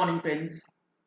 Morning friends,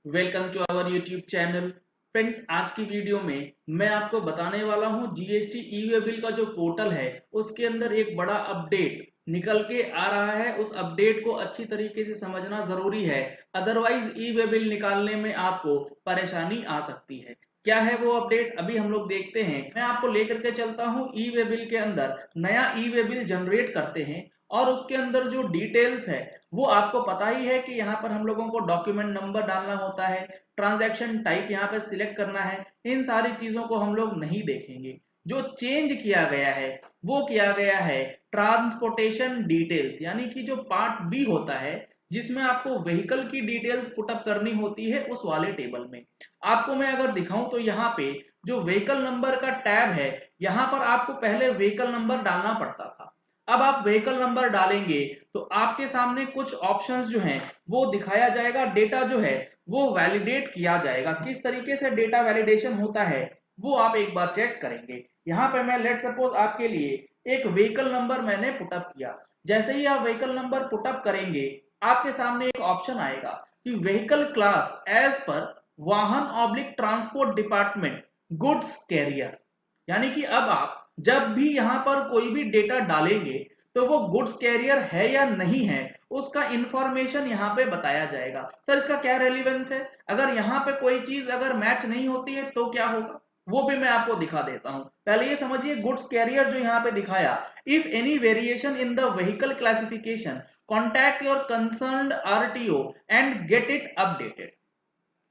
welcome to our YouTube channel. Friends, आज की video में मैं आपको बताने वाला हूं जीएसटी ई वे बिल का जो पोर्टल है उसके अंदर एक बड़ा अपडेट निकल के आ रहा है। उस अपडेट को अच्छी तरीके से समझना जरूरी है, अदरवाइज ई वे बिल निकालने में आपको परेशानी आ सकती है। क्या है वो अपडेट, अभी हम लोग देखते हैं। मैं आपको लेकर के चलता हूं ई वे बिल के अंदर। नया ई वे बिल जनरेट करते हैं और उसके अंदर जो डिटेल्स है वो आपको पता ही है कि यहाँ पर हम लोगों को डॉक्यूमेंट नंबर डालना होता है, ट्रांजैक्शन टाइप यहाँ पर सिलेक्ट करना है। इन सारी चीजों को हम लोग नहीं देखेंगे। जो चेंज किया गया है वो किया गया है ट्रांसपोर्टेशन डिटेल्स, यानी कि जो पार्ट बी होता है जिसमें आपको व्हीकल की डिटेल्स पुटअप करनी होती है, उस वाले टेबल में आपको मैं अगर दिखाऊं तो यहाँ पे जो व्हीकल नंबर का टैब है, यहाँ पर आपको पहले व्हीकल नंबर डालना पड़ता था। अब आप व्हीकल नंबर डालेंगे तो आपके सामने कुछ ऑप्शंस जो हैं वो दिखाया जाएगा। डेटा जो है वो वैलिडेट किया जाएगा। किस तरीके से डेटा वैलिडेशन होता है वो आप एक बार चेक करेंगे। यहाँ पे मैं लेट सपोज आपके लिए एक व्हीकल नंबर मैंने पुटअप किया। जैसे ही आप व्हीकल नंबर पुटअप करेंगे आपके सामने एक ऑप्शन आएगा कि व्हीकल क्लास एज पर वाहन oblique transport department goods carrier. यानी कि अब आप जब भी यहां पर कोई भी डेटा डालेंगे तो वो गुड्स कैरियर है या नहीं है उसका इंफॉर्मेशन यहाँ पे बताया जाएगा। सर, इसका क्या रेलिवेंस है? अगर यहाँ पे कोई चीज अगर मैच नहीं होती है तो क्या होगा वो भी मैं आपको दिखा देता हूं। पहले ये समझिए, गुड्स कैरियर जो यहाँ पे दिखाया, if any variation in the vehicle classification contact your concerned RTO and get it updated.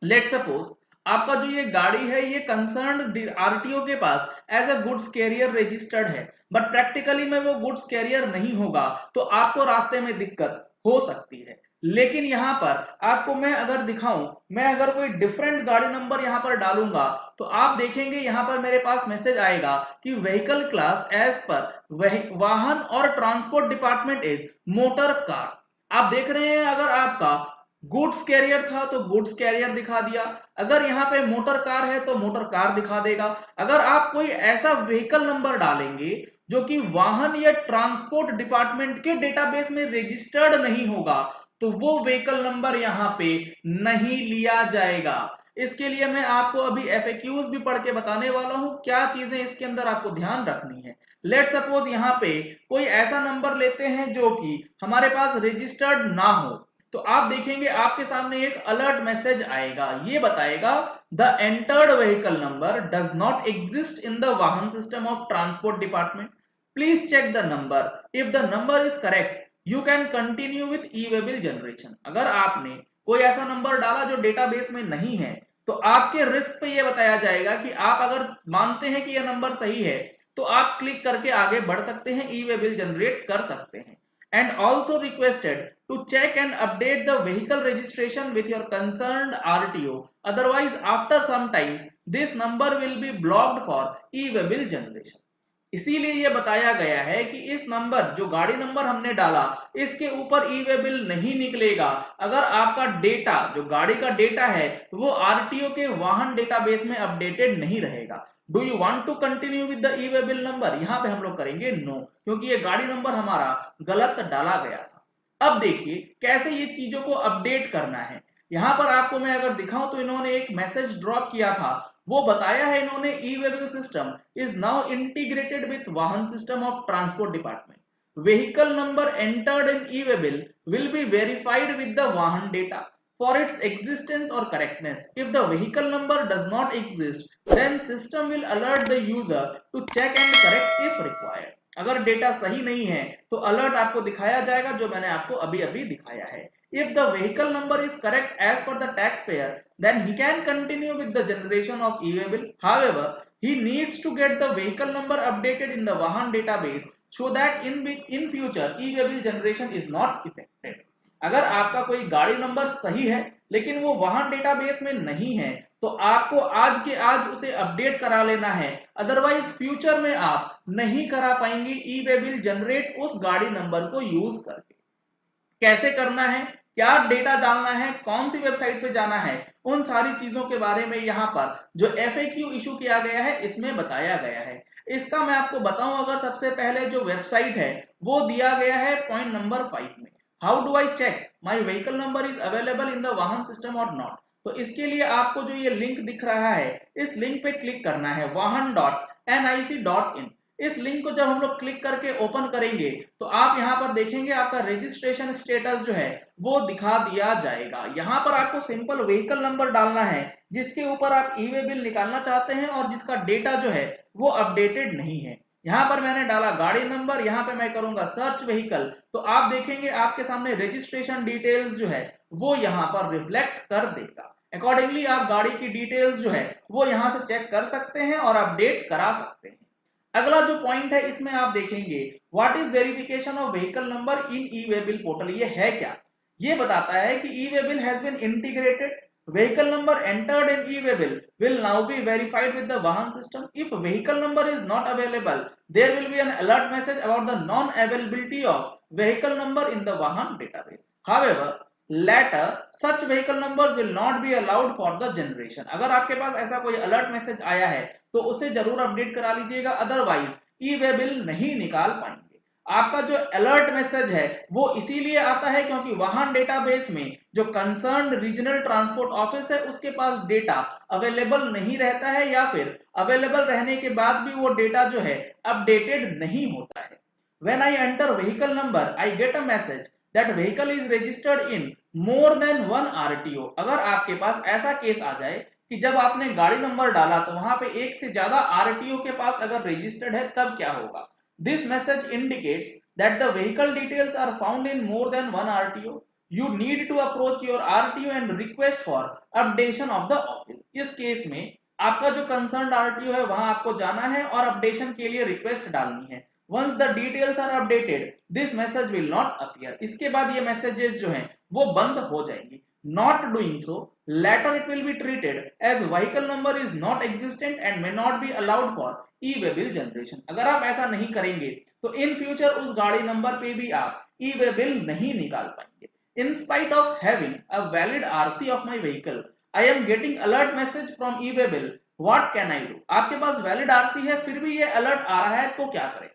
Let suppose आपका जो ये गाड़ी है ये कंसर्न्ड आरटीओ के पास as a goods carrier registered है, बट प्रैक्टिकली में वो गुड्स कैरियर नहीं होगा तो आपको रास्ते में दिक्कत हो सकती है। लेकिन यहां पर आपको मैं अगर दिखाऊं, मैं अगर कोई डिफरेंट गाड़ी नंबर यहां पर डालूंगा तो आप देखेंगे यहां पर मेरे पास मैसेज आएगा कि व्हीकल क्लास एज पर वाहन और transport department is motor car. आप देख रहे हैं, अगर आपका गुड्स कैरियर था तो गुड्स कैरियर दिखा दिया, अगर यहाँ पे मोटर कार है तो मोटर कार दिखा देगा। अगर आप कोई ऐसा व्हीकल नंबर डालेंगे जो कि वाहन या ट्रांसपोर्ट डिपार्टमेंट के डेटाबेस में रजिस्टर्ड नहीं होगा तो वो व्हीकल नंबर यहाँ पे नहीं लिया जाएगा। इसके लिए मैं आपको अभी एफएक्यूज भी पढ़ के बताने वाला हूं, क्या चीजें इसके अंदर आपको ध्यान रखनी है। लेट सपोज यहाँ पे कोई ऐसा नंबर लेते हैं जो कि हमारे पास रजिस्टर्ड ना हो, तो आप देखेंगे आपके सामने एक अलर्ट मैसेज आएगा। ये बताएगा the entered vehicle number does not exist in the Vahan system of transport department, please check the number, if the number is correct you can continue with e way bill generation. अगर आपने कोई ऐसा number डाला जो database में नहीं है तो आपके रिस्क पे ये बताया जाएगा कि आप अगर मानते हैं कि यह नंबर सही है तो आप क्लिक करके आगे बढ़ सकते हैं, ई वे बिल जनरेट कर सकते हैं। And also requested to check and update the vehicle registration with your concerned RTO. Otherwise, after some times, this number will be blocked for e-way bill generation. इसीलिए यह बताया गया है कि इस नंबर, जो गाड़ी नंबर हमने डाला, इसके ऊपर ई वे बिल नहीं निकलेगा अगर आपका डेटा, जो गाड़ी का डेटा है, वो आरटीओ के वाहन डेटाबेस में अपडेटेड नहीं रहेगा। Do you want to continue with the e way bill number? यहाँ पे हम लोग करेंगे नो, क्योंकि ये गाड़ी नंबर हमारा गलत डाला गया था। अब देखिए कैसे ये चीजों को अपडेट करना है। यहाँ पर आपको मैं अगर दिखाऊं तो इन्होंने एक मैसेज ड्रॉप किया था, वो बताया है इन्होंने e way bill system is now integrated with Vahan system of transport department. Vehicle number entered in e-way will be verified with the Vahan data for its existence or correctness. If the vehicle number does not exist, then system will alert the user to check and correct if required. अगर data सही नहीं है तो alert आपको दिखाया जाएगा, जो मैंने आपको अभी अभी दिखाया है। If the vehicle number is correct as per the taxpayer, then he can continue with the generation of e-way bill. However, he needs to get the vehicle number updated in the Vahan database so that in future e-way bill generation is not affected. अगर आपका कोई गाड़ी number सही है लेकिन वो वाहन database में नहीं है तो आपको आज के आज उसे अपडेट करा लेना है, अदरवाइज फ्यूचर में आप नहीं करा पाएंगे ई-वे बिल जनरेट उस गाड़ी नंबर को यूज करके। कैसे करना है, क्या डेटा डालना है, कौन सी वेबसाइट पे जाना है, उन सारी चीजों के बारे में यहाँ पर जो एफएक्यू इशू किया गया है इसमें बताया गया है। इसका मैं आपको बताऊं, अगर सबसे पहले जो वेबसाइट है वो दिया गया है पॉइंट नंबर 5 में। How do I check my vehicle number is available in the Vahan system और नॉट। तो इसके लिए आपको जो ये लिंक दिख रहा है, इस लिंक पे क्लिक करना है vahan.nic.in। इस लिंक को जब हम लोग क्लिक करके ओपन करेंगे तो आप यहाँ पर देखेंगे आपका रजिस्ट्रेशन स्टेटस जो है वो दिखा दिया जाएगा। यहाँ पर आपको सिंपल व्हीकल नंबर डालना है जिसके ऊपर आप ई वे बिल निकालना चाहते हैं और जिसका डेटा जो है वो अपडेटेड नहीं है। यहाँ पर मैंने डाला गाड़ी नंबर, यहाँ पे मैं करूंगा सर्च व्हीकल, तो आप देखेंगे आपके सामने रजिस्ट्रेशन डिटेल्स जो है वो यहाँ पर रिफ्लेक्ट कर देगा। अकॉर्डिंगली आप गाड़ी की डिटेल्स जो है वो यहाँ से चेक कर सकते हैं और अपडेट करा सकते हैं। अगला जो पॉइंट है इसमें आप देखेंगे what is verification of vehicle number in e way bill portal. ये है क्या? ये बताता है कि e way bill has been integrated, vehicle number entered in e-waybill will now be verified with the Vahan system. If vehicle number is not available, there will be an alert message about the non-availability of vehicle number in the Vahan database. However, later such vehicle numbers will not be allowed for the generation. अगर आपके पास ऐसा कोई alert message आया है तो उसे जरूर update करा लीजिएगा, अदरवाइज ई वे बिल नहीं निकाल पाएंगे। आपका जो अलर्ट मैसेज है वो इसीलिए आता है क्योंकि वाहन डेटाबेस में जो कंसर्न रीजनल ट्रांसपोर्ट ऑफिस है उसके पास डेटा अवेलेबल नहीं रहता है, या फिर अवेलेबल रहने के बाद भी वो डेटा जो है अपडेटेड नहीं होता है। When I enter vehicle number, I get a message that vehicle is registered in more than one RTO। अगर आपके पास ऐसा केस आ जाए कि जब आपने गाड़ी नंबर डाला तो वहां पे एक से ज्यादा RTO के पास अगर रजिस्टर्ड है तब क्या होगा? This message indicates that the vehicle details are found in more than one RTO. You need to approach your RTO and request for updation of the office। इस केस में आपका जो कंसर्न RTO है वहां आपको जाना है और अपडेशन के लिए रिक्वेस्ट डालनी है। Once the details are updated, this message will not appear। इसके बाद ये मैसेजेस जो हैं वो बंद हो जाएंगी। Not doing so, later it will be treated as vehicle number is not existent and may not be allowed for e-way bill generation. अगर आप ऐसा नहीं करेंगे तो इन फ्यूचर उस गाड़ी नंबर पे भी आप ई-वे बिल नहीं निकाल पाएंगे। In spite of having a valid RC of my vehicle, I am getting alert message from e-way bill. What can I do? आपके पास वैलिड RC है फिर भी ये अलर्ट आ रहा है तो क्या करें?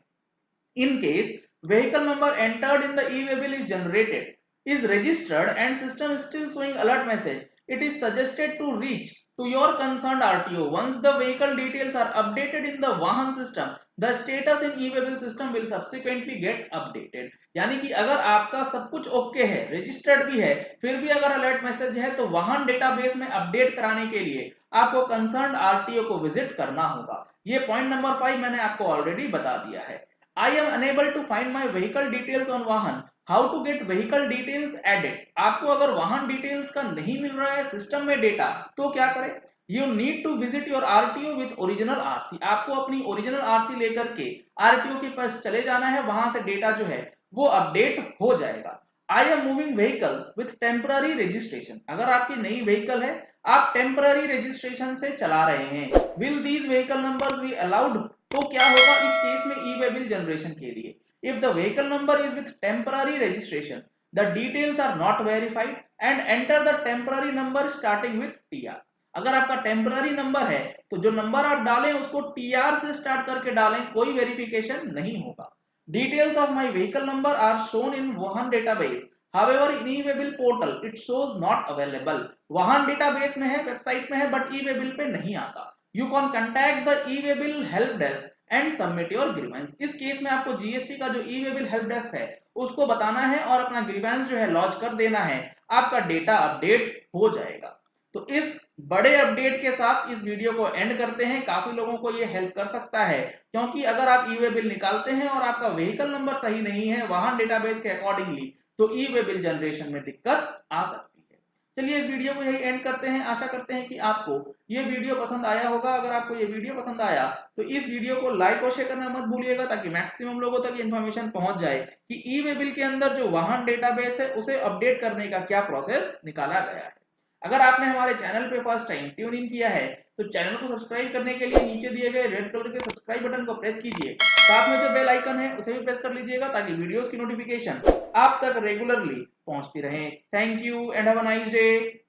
In case vehicle number entered in the e-way bill is generated, is registered and system is still showing alert message, it is suggested to reach to your concerned RTO. Once the vehicle details are updated in the Vahan system, the status in e-way bill system will subsequently get updated। यानी कि अगर आपका सब कुछ okay है, registered भी है, फिर भी अगर अलर्ट मैसेज है तो वाहन डेटाबेस में अपडेट कराने के लिए आपको कंसर्न आरटीओ को विजिट करना होगा। ये पॉइंट नंबर 5 मैंने आपको ऑलरेडी बता दिया है। I am unable to find my vehicle details on वाहन, how to get vehicle details added। आपको अगर वाहन डिटेल्स का नहीं मिल रहा है सिस्टम में डेटा तो क्या करें? You need to visit your RTO with original RC। आपको अपनी ओरिजिनल RC लेकर के RTO के पास चले जाना है, वहां से डेटा जो है वो अपडेट हो जाएगा। I am moving vehicles with temporary registration। अगर आपकी नई व्हीकल है, आप टेम्पररी रजिस्ट्रेशन से चला रहे हैं, will these vehicle numbers be allowed? तो क्या होगा इस केस में ई-वे बिल जनरेशन के लिए? If the vehicle number is with temporary registration, the details are not verified and enter the temporary number starting with TR। अगर आपका temporary number है तो जो नंबर आप डालें उसको TR से स्टार्ट करके डालें, कोई वेरिफिकेशन नहीं होगा। Details of my vehicle number are shown in Vahan database, however in e-way bill portal it shows not available। वाहन डेटाबेस में है, वेबसाइट में है, बट ई-वे बिल पे नहीं आता। You can contact the e-way bill help desk and submit your grievance। इस case में आपको जीएसटी का जो ई-वे बिल हेल्प डेस्क है उसको बताना है और अपना ग्रीवेंस जो है लॉन्च कर देना है, आपका डेटा अपडेट हो जाएगा। तो इस बड़े अपडेट के साथ इस वीडियो को एंड करते हैं। काफी लोगों को ये हेल्प कर सकता है क्योंकि अगर आप ई-वे बिल निकालते हैं और आपका व्हीकल नंबर सही नहीं है वाहन डेटाबेस के अकॉर्डिंगली, तो ई-वे बिल जनरेशन में दिक्कत आ सकती है। चलिए इस वीडियो को यही एंड करते हैं। आशा करते हैं कि आपको ये वीडियो पसंद आया होगा। अगर आपको ये वीडियो पसंद आया तो इस वीडियो को लाइक और शेयर करना मत भूलिएगा ताकि मैक्सिमम लोगों तक इन्फॉर्मेशन पहुंच जाए कि ई-वे बिल के अंदर जो वाहन डेटाबेस है उसे अपडेट करने का क्या प्रोसेस निकाला गया है। अगर आपने हमारे चैनल पे फर्स्ट टाइम ट्यून इन किया है तो चैनल को सब्सक्राइब करने के लिए नीचे दिए गए रेड कलर के सब्सक्राइब बटन को प्रेस कीजिए, साथ में जो बेल आइकन है उसे भी प्रेस कर लीजिएगा ताकि वीडियोस की नोटिफिकेशन आप तक रेगुलरली पहुंचती रहे। Thank you and have a nice day.